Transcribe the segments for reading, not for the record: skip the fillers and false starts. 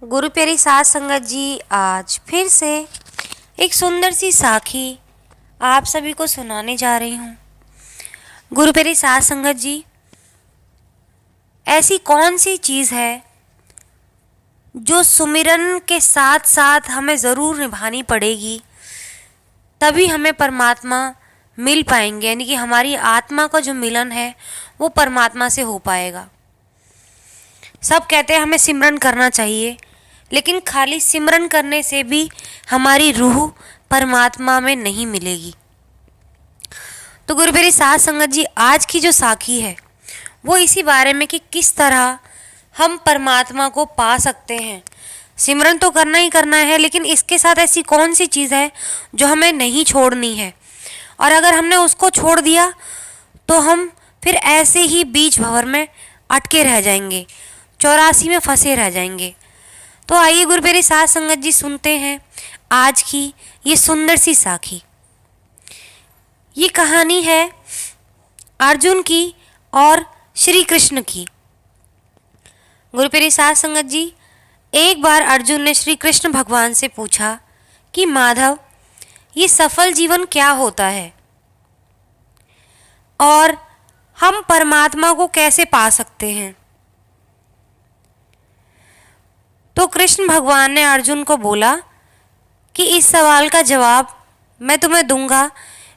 गुरु प्यारी साध संगत जी, आज फिर से एक सुंदर सी साखी आप सभी को सुनाने जा रही हूँ। गुरु प्यारी साध संगत जी, ऐसी कौन सी चीज़ है जो सुमिरन के साथ साथ हमें ज़रूर निभानी पड़ेगी, तभी हमें परमात्मा मिल पाएंगे, यानी कि हमारी आत्मा का जो मिलन है वो परमात्मा से हो पाएगा। सब कहते हैं हमें सिमरन करना चाहिए, लेकिन खाली सिमरन करने से भी हमारी रूह परमात्मा में नहीं मिलेगी। तो गुरु प्यारी साध संगत जी, आज की जो साखी है वो इसी बारे में कि किस तरह हम परमात्मा को पा सकते हैं। सिमरन तो करना ही करना है, लेकिन इसके साथ ऐसी कौन सी चीज़ है जो हमें नहीं छोड़नी है, और अगर हमने उसको छोड़ दिया तो हम फिर ऐसे ही बीच भंवर में अटके रह जाएंगे, 84 में फंसे रह जाएंगे। तो आइए गुरु प्यारी साध संगत जी, सुनते हैं आज की ये सुंदर सी साखी। ये कहानी है अर्जुन की और श्री कृष्ण की। गुरु प्यारी साध संगत जी, एक बार अर्जुन ने श्री कृष्ण भगवान से पूछा कि माधव, ये सफल जीवन क्या होता है और हम परमात्मा को कैसे पा सकते हैं। तो कृष्ण भगवान ने अर्जुन को बोला कि इस सवाल का जवाब मैं तुम्हें दूंगा,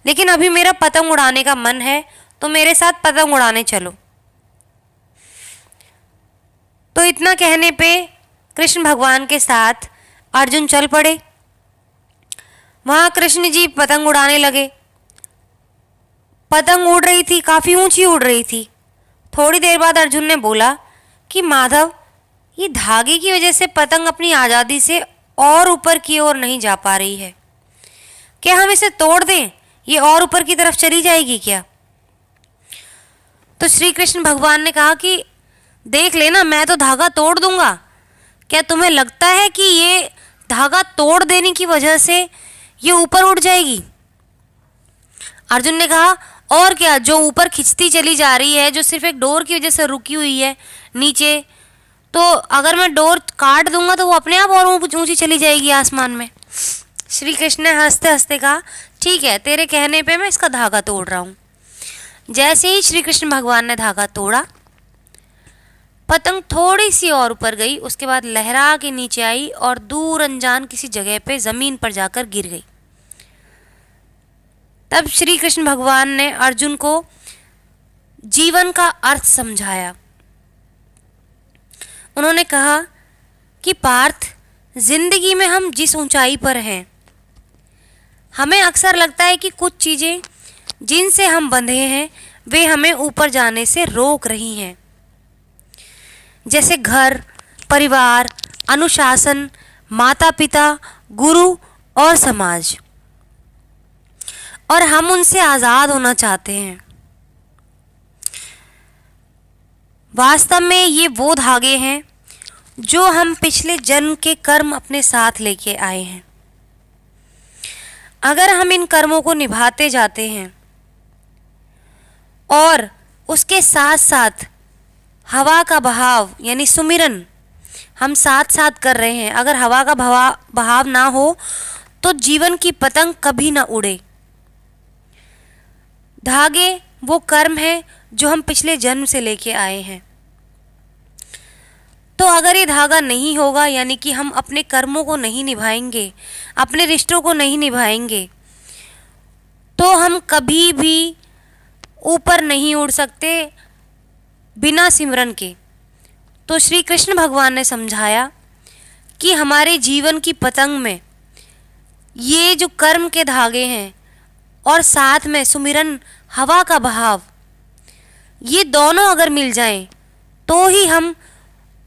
लेकिन अभी मेरा पतंग उड़ाने का मन है, तो मेरे साथ पतंग उड़ाने चलो। तो इतना कहने पे कृष्ण भगवान के साथ अर्जुन चल पड़े। वहाँ कृष्ण जी पतंग उड़ाने लगे। पतंग उड़ रही थी, काफ़ी ऊंची उड़ रही थी। थोड़ी देर बाद अर्जुन ने बोला कि माधव, ये धागे की वजह से पतंग अपनी आज़ादी से और ऊपर की ओर नहीं जा पा रही है। क्या हम इसे तोड़ दें? ये और ऊपर की तरफ चली जाएगी क्या? तो श्री कृष्ण भगवान ने कहा कि देख लेना, मैं तो धागा तोड़ दूंगा। क्या तुम्हें लगता है कि ये धागा तोड़ देने की वजह से ये ऊपर उड़ जाएगी? अर्जुन ने कहा, और क्या, जो ऊपर खिंचती चली जा रही है, जो सिर्फ एक डोर की वजह से रुकी हुई है नीचे, तो अगर मैं डोर काट दूंगा तो वो अपने आप और ऊंची चली जाएगी आसमान में। श्री कृष्ण ने हंसते हंसते कहा, ठीक है, तेरे कहने पे मैं इसका धागा तोड़ रहा हूँ। जैसे ही श्री कृष्ण भगवान ने धागा तोड़ा, पतंग थोड़ी सी और ऊपर गई, उसके बाद लहरा के नीचे आई और दूर अनजान किसी जगह पे ज़मीन पर जाकर गिर गई। तब श्री कृष्ण भगवान ने अर्जुन को जीवन का अर्थ समझाया। उन्होंने कहा कि पार्थ, जिंदगी में हम जिस ऊंचाई पर हैं, हमें अक्सर लगता है कि कुछ चीज़ें जिनसे हम बंधे हैं वे हमें ऊपर जाने से रोक रही हैं, जैसे घर, परिवार, अनुशासन, माता पिता, गुरु और समाज, और हम उनसे आज़ाद होना चाहते हैं। वास्तव में ये वो धागे हैं जो हम पिछले जन्म के कर्म अपने साथ लेके आए हैं। अगर हम इन कर्मों को निभाते जाते हैं और उसके साथ साथ हवा का बहाव यानी सुमिरन हम साथ साथ कर रहे हैं, अगर हवा का बहाव ना हो तो जीवन की पतंग कभी ना उड़े। धागे वो कर्म है जो हम पिछले जन्म से लेके आए हैं। तो अगर ये धागा नहीं होगा, यानी कि हम अपने कर्मों को नहीं निभाएंगे, अपने रिश्तों को नहीं निभाएंगे, तो हम कभी भी ऊपर नहीं उड़ सकते बिना सिमरन के। तो श्री कृष्ण भगवान ने समझाया कि हमारे जीवन की पतंग में ये जो कर्म के धागे हैं और साथ में सुमिरन, हवा का बहाव, ये दोनों अगर मिल जाएं तो ही हम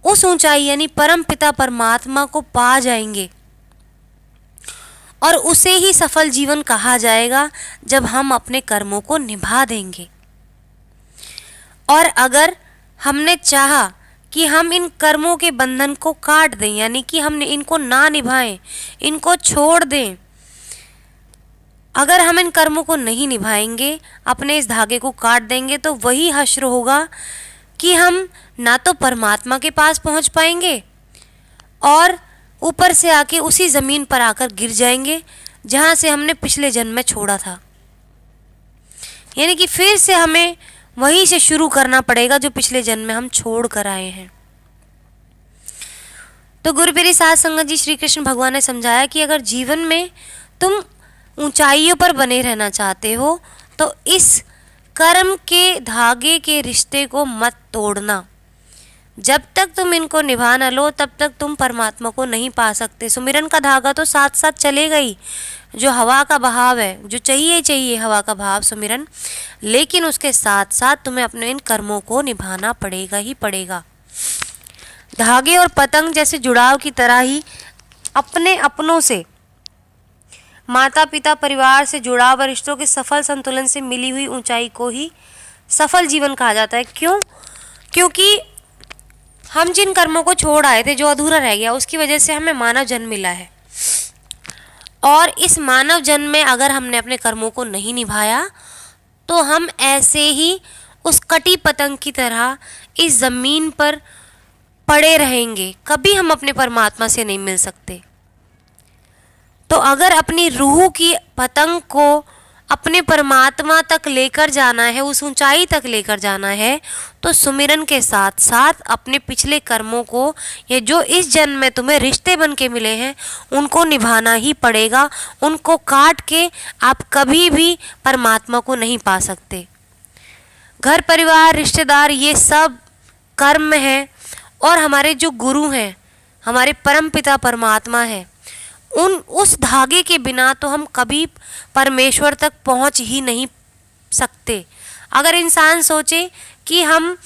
उस ऊंचाई यानी परम पिता परमात्मा को पा जाएंगे, और उसे ही सफल जीवन कहा जाएगा जब हम अपने कर्मों को निभा देंगे। और अगर हमने चाहा कि हम इन कर्मों के बंधन को काट दें, यानी कि हमने इनको ना निभाएं, इनको छोड़ दें, अगर हम इन कर्मों को नहीं निभाएंगे, अपने इस धागे को काट देंगे, तो वही हश्र होगा कि हम ना तो परमात्मा के पास पहुंच पाएंगे और ऊपर से आके उसी ज़मीन पर आकर गिर जाएंगे जहाँ से हमने पिछले जन्म में छोड़ा था। यानी कि फिर से हमें वहीं से शुरू करना पड़ेगा जो पिछले जन्म में हम छोड़ कर आए हैं। तो गुरु प्यारी साध संगत जी, श्री कृष्ण भगवान ने समझाया कि अगर जीवन में तुम ऊंचाइयों पर बने रहना चाहते हो तो इस कर्म के धागे के रिश्ते को मत तोड़ना। जब तक तुम इनको निभा न लो तब तक तुम परमात्मा को नहीं पा सकते। सुमिरन का धागा तो साथ साथ चलेगा ही, जो हवा का बहाव है, जो चाहिए हवा का भाव सुमिरन, लेकिन उसके साथ साथ तुम्हें अपने इन कर्मों को निभाना पड़ेगा ही पड़ेगा। धागे और पतंग जैसे जुड़ाव की तरह ही अपने अपनों से, माता पिता परिवार से जुड़ाव और रिश्तों के सफल संतुलन से मिली हुई ऊंचाई को ही सफल जीवन कहा जाता है। क्यों? क्योंकि हम जिन कर्मों को छोड़ आए थे, जो अधूरा रह गया, उसकी वजह से हमें मानव जन्म मिला है। और इस मानव जन्म में अगर हमने अपने कर्मों को नहीं निभाया तो हम ऐसे ही उस कटी पतंग की तरह इस ज़मीन पर पड़े रहेंगे, कभी हम अपने परमात्मा से नहीं मिल सकते। तो अगर अपनी रूह की पतंग को अपने परमात्मा तक लेकर जाना है, उस ऊंचाई तक लेकर जाना है, तो सुमिरन के साथ साथ अपने पिछले कर्मों को, या जो इस जन्म में तुम्हें रिश्ते बन के मिले हैं, उनको निभाना ही पड़ेगा। उनको काट के आप कभी भी परमात्मा को नहीं पा सकते। घर परिवार रिश्तेदार ये सब कर्म है, और हमारे जो गुरु हैं, हमारे परम पिता परमात्मा हैं, उस धागे के बिना तो हम कभी परमेश्वर तक पहुंच ही नहीं सकते। अगर इंसान सोचे कि हम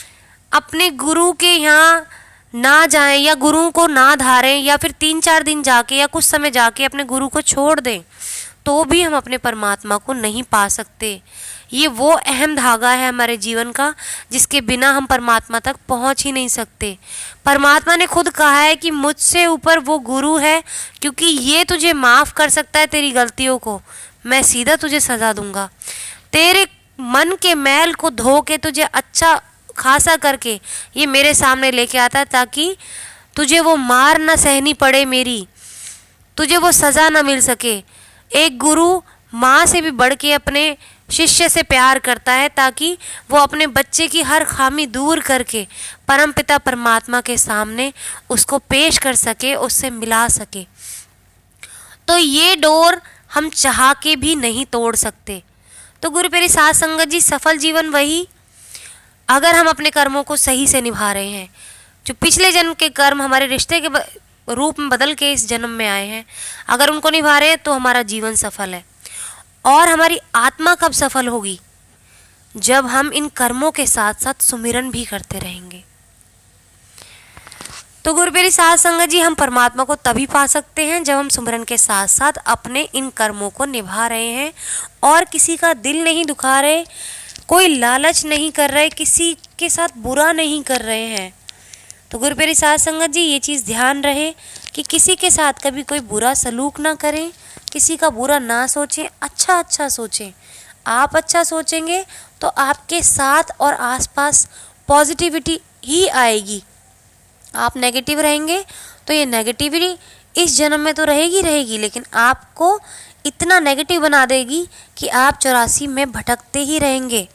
अपने गुरु के यहाँ ना जाएं या गुरु को ना धारें या फिर 3-4 दिन जाके या कुछ समय जाके अपने गुरु को छोड़ दें, तो भी हम अपने परमात्मा को नहीं पा सकते। ये वो अहम धागा है हमारे जीवन का जिसके बिना हम परमात्मा तक पहुंच ही नहीं सकते। परमात्मा ने खुद कहा है कि मुझसे ऊपर वो गुरु है, क्योंकि ये तुझे माफ़ कर सकता है तेरी गलतियों को, मैं सीधा तुझे सज़ा दूंगा। तेरे मन के मैल को धो के तुझे अच्छा खासा करके ये मेरे सामने लेके आता है, ताकि तुझे वो मार ना सहनी पड़े मेरी, तुझे वो सज़ा ना मिल सके। एक गुरु माँ से भी बढ़ के अपने शिष्य से प्यार करता है, ताकि वो अपने बच्चे की हर खामी दूर करके परमपिता परमात्मा के सामने उसको पेश कर सके, उससे मिला सके। तो ये डोर हम चाह के भी नहीं तोड़ सकते। तो गुरु प्यारी साध संगत जी, सफल जीवन वही अगर हम अपने कर्मों को सही से निभा रहे हैं। जो पिछले जन्म के कर्म हमारे रिश्ते के रूप में बदल के इस जन्म में आए हैं, अगर उनको निभा रहे हैं तो हमारा जीवन सफल है। और हमारी आत्मा कब सफल होगी? जब हम इन कर्मों के साथ साथ सुमिरन भी करते रहेंगे। तो गुरु प्यारी साध संगत जी, हम परमात्मा को तभी पा सकते हैं जब हम सुमिरन के साथ साथ अपने इन कर्मों को निभा रहे हैं और किसी का दिल नहीं दुखा रहे, कोई लालच नहीं कर रहे, किसी के साथ बुरा नहीं कर रहे हैं। तो गुरु प्यारी साध संगत जी, ये चीज़ ध्यान रहे कि किसी के साथ कभी कोई बुरा सलूक ना करें, किसी का बुरा ना सोचें, अच्छा सोचें। आप अच्छा सोचेंगे तो आपके साथ और आसपास पॉजिटिविटी ही आएगी। आप नेगेटिव रहेंगे तो ये नेगेटिविटी इस जन्म में तो रहेगी, लेकिन आपको इतना नेगेटिव बना देगी कि आप 84 में भटकते ही रहेंगे।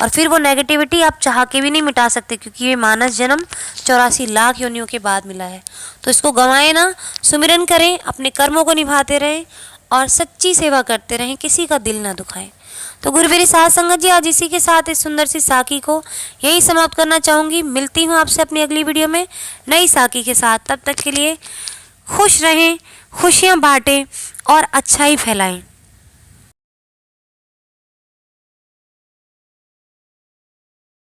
और फिर वो नेगेटिविटी आप चाह के भी नहीं मिटा सकते, क्योंकि ये मानस जन्म 84 लाख योनियों के बाद मिला है। तो इसको गंवाएं ना, सुमिरन करें, अपने कर्मों को निभाते रहें और सच्ची सेवा करते रहें, किसी का दिल ना दुखाएं। तो गुरु प्यारी साध संगत जी, आज इसी के साथ इस सुंदर सी साखी को यही समाप्त करना चाहूँगी। मिलती हूँ आपसे अपनी अगली वीडियो में नई साखी के साथ। तब तक के लिए खुश रहें, खुशियाँ बांटें और अच्छाई फैलाएं।